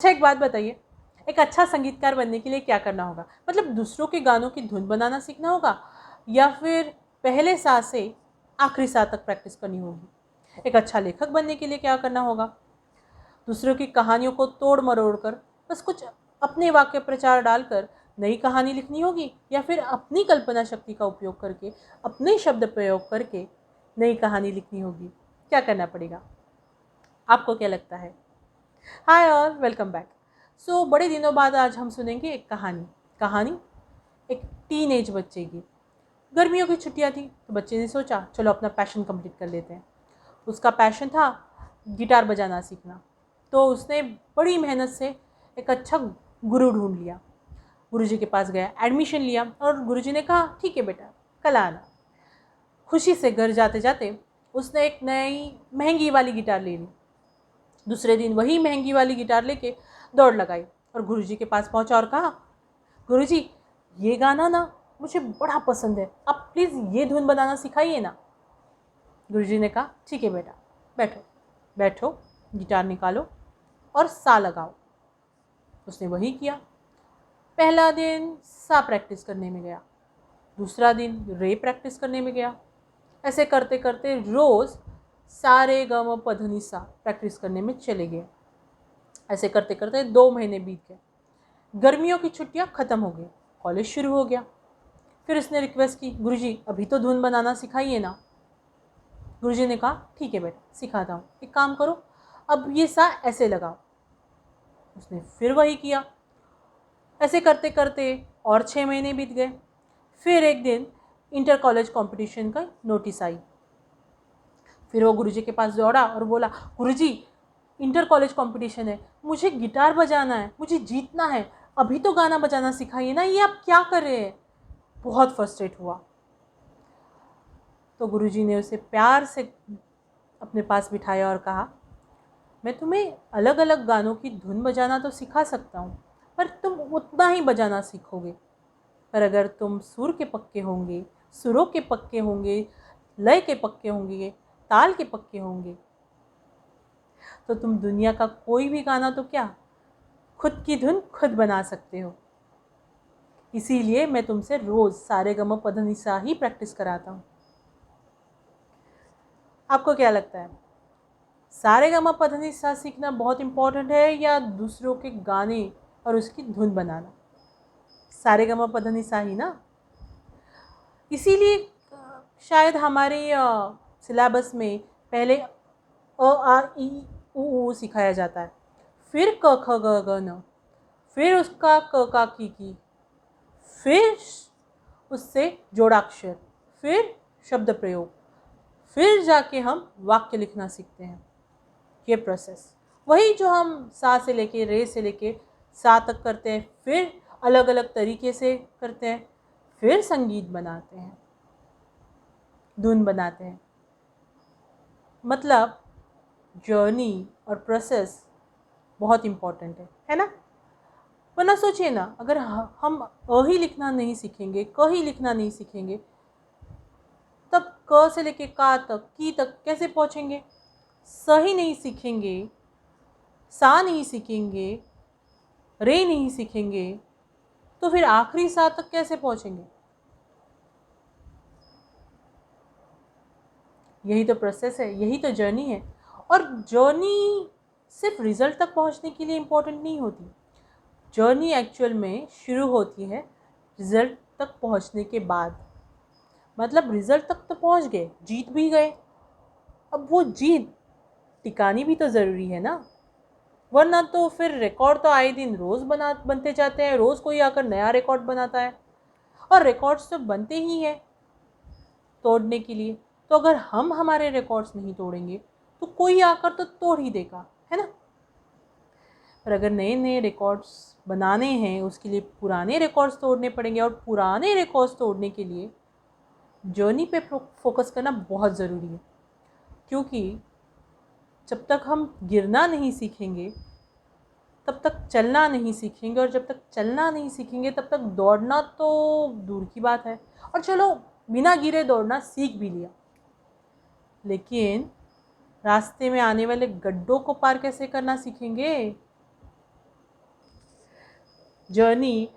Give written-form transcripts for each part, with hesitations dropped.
अच्छा, एक बात बताइए, एक अच्छा संगीतकार बनने के लिए क्या करना होगा? मतलब दूसरों के गानों की धुन बनाना सीखना होगा या फिर पहले सा से आखिरी सा तक प्रैक्टिस करनी होगी? एक अच्छा लेखक बनने के लिए क्या करना होगा? दूसरों की कहानियों को तोड़ मरोड़ कर बस कुछ अपने वाक्य प्रचार डालकर नई कहानी लिखनी होगी या फिर अपनी कल्पना शक्ति का उपयोग करके, अपने शब्द प्रयोग करके नई कहानी लिखनी होगी? क्या करना पड़ेगा? आपको क्या लगता है? Hi all, welcome back. So बड़े दिनों बाद आज हम सुनेंगे एक कहानी एक टीनेज बच्चे की। गर्मियों की छुट्टियां थी तो बच्चे ने सोचा चलो अपना पैशन कंप्लीट कर लेते हैं। उसका पैशन था गिटार बजाना सीखना। तो उसने बड़ी मेहनत से एक अच्छा गुरु ढूंढ लिया, गुरुजी के पास गया, एडमिशन लिया और गुरुजी ने कहा ठीक है बेटा, कल आना। खुशी से घर जाते जाते उसने एक नई महंगी वाली गिटार ले ली। दूसरे दिन वही महंगी वाली गिटार लेके दौड़ लगाई और गुरुजी के पास पहुंचा और कहा, गुरुजी ये गाना ना मुझे बड़ा पसंद है, आप प्लीज़ ये धुन बनाना सिखाइए ना। गुरुजी ने कहा ठीक है बेटा, बैठो बैठो, गिटार निकालो और सा लगाओ। उसने वही किया। पहला दिन सा प्रैक्टिस करने में गया, दूसरा दिन रे प्रैक्टिस करने में गया। ऐसे करते करते रोज़ सारे गम पधनी सा प्रैक्टिस करने में चले गए। ऐसे करते करते 2 महीने बीत गए। गर्मियों की छुट्टियां ख़त्म हो गई, कॉलेज शुरू हो गया। फिर उसने रिक्वेस्ट की, गुरुजी अभी तो धुन बनाना सिखाइए ना। गुरुजी ने कहा ठीक है बेटा, सिखाता हूँ, एक काम करो, अब ये सा ऐसे लगाओ। उसने फिर वही किया। ऐसे करते करते और 6 महीने बीत गए। फिर एक दिन इंटर कॉलेज कंपटीशन का नोटिस आई। फिर वो गुरुजी के पास दौड़ा और बोला, गुरुजी इंटर कॉलेज कंपटीशन है, मुझे गिटार बजाना है, मुझे जीतना है, अभी तो गाना बजाना सिखाइए ना, ये आप क्या कर रहे हैं। बहुत फ्रस्ट्रेट हुआ। तो गुरुजी ने उसे प्यार से अपने पास बिठाया और कहा, मैं तुम्हें अलग अलग गानों की धुन बजाना तो सिखा सकता हूँ, पर तुम उतना ही बजाना सीखोगे। पर अगर तुम सुर के पक्के होंगे, सुरों के पक्के होंगे, लय के पक्के होंगे, ताल के पक्के होंगे, तो तुम दुनिया का कोई भी गाना तो क्या, खुद की धुन खुद बना सकते हो। इसीलिए मैं तुमसे रोज़ सारे गम पधनी सा ही प्रैक्टिस कराता हूँ। आपको क्या लगता है, सारे गम पधनी सा सीखना बहुत इम्पोर्टेंट है या दूसरों के गाने और उसकी धुन बनाना? सारे गम पधनी सा ही ना। इसीलिए शायद हमारे सिलेबस में पहले अ आ ई उ सिखाया जाता है, फिर क ख ग घ न, फिर उसका क का की, फिर उससे जोड़ाक्षर, फिर शब्द प्रयोग, फिर जाके हम वाक्य लिखना सीखते हैं। ये प्रोसेस वही जो हम सा से लेके रे से लेके सा तक करते हैं, फिर अलग अलग तरीके से करते हैं, फिर संगीत बनाते हैं, धुन बनाते हैं। मतलब जर्नी और प्रोसेस बहुत इम्पॉर्टेंट है ना। वरना सोचिए ना, अगर हम अ ही लिखना नहीं सीखेंगे, क ही लिखना नहीं सीखेंगे, तब क से लेके का तक, की तक कैसे पहुँचेंगे? स ही नहीं सीखेंगे, सा नहीं सीखेंगे, रे नहीं सीखेंगे, तो फिर आखिरी सा तक कैसे पहुँचेंगे? यही तो प्रोसेस है, यही तो जर्नी है। और जर्नी सिर्फ रिजल्ट तक पहुँचने के लिए इम्पोर्टेंट नहीं होती। जर्नी एक्चुअल में शुरू होती है रिजल्ट तक पहुँचने के बाद। मतलब रिजल्ट तक तो पहुँच गए, जीत भी गए, अब वो जीत टिकानी भी तो ज़रूरी है ना। वरना तो फिर रिकॉर्ड तो आए दिन रोज़ बनते जाते हैं, रोज़ कोई आकर नया रिकॉर्ड बनाता है, और रिकॉर्ड्स तो बनते ही हैं तोड़ने के लिए। तो अगर हम हमारे रिकॉर्ड्स नहीं तोड़ेंगे तो कोई आकर तो तोड़ ही देगा, है ना। पर अगर नए नए रिकॉर्ड्स बनाने हैं, उसके लिए पुराने रिकॉर्ड्स तोड़ने पड़ेंगे, और पुराने रिकॉर्ड्स तोड़ने के लिए जर्नी पे फोकस करना बहुत ज़रूरी है। क्योंकि जब तक हम गिरना नहीं सीखेंगे तब तक चलना नहीं सीखेंगे, और जब तक चलना नहीं सीखेंगे तब तक दौड़ना तो दूर की बात है। और चलो बिना गिरे दौड़ना सीख भी लिया, लेकिन रास्ते में आने वाले गड्ढों को पार कैसे करना सीखेंगे? जर्नी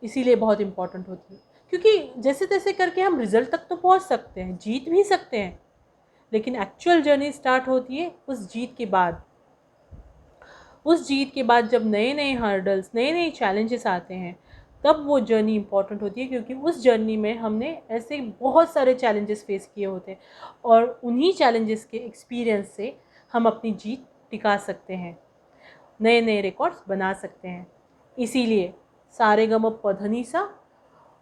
इसीलिए बहुत इम्पॉर्टेंट होती है, क्योंकि जैसे तैसे करके हम रिजल्ट तक तो पहुंच सकते हैं, जीत भी सकते हैं, लेकिन एक्चुअल जर्नी स्टार्ट होती है उस जीत के बाद। उस जीत के बाद जब नए नए हर्डल्स, नए नए चैलेंजेस आते हैं, तब वो जर्नी इंपॉर्टेंट होती है, क्योंकि उस जर्नी में हमने ऐसे बहुत सारे चैलेंजेस फेस किए होते हैं और उन्हीं चैलेंजेस के एक्सपीरियंस से हम अपनी जीत टिका सकते हैं, नए नए रिकॉर्ड्स बना सकते हैं। इसीलिए सारे गम प ध नि सा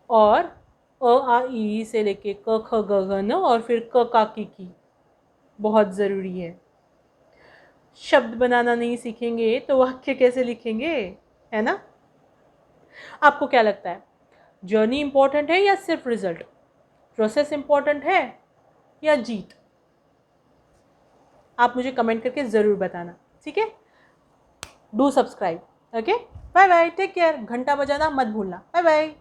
और अ आ इ ई से लेके क ख ग घ न और फिर क का की बहुत ज़रूरी है। शब्द बनाना नहीं सीखेंगे तो वाक्य कैसे लिखेंगे, है ना? आपको क्या लगता है, जर्नी इंपॉर्टेंट है या सिर्फ रिजल्ट? प्रोसेस इंपॉर्टेंट है या जीत? आप मुझे कमेंट करके ज़रूर बताना, ठीक है? Do subscribe. Okay, bye bye, take care. घंटा बजाना मत भूलना। Bye bye.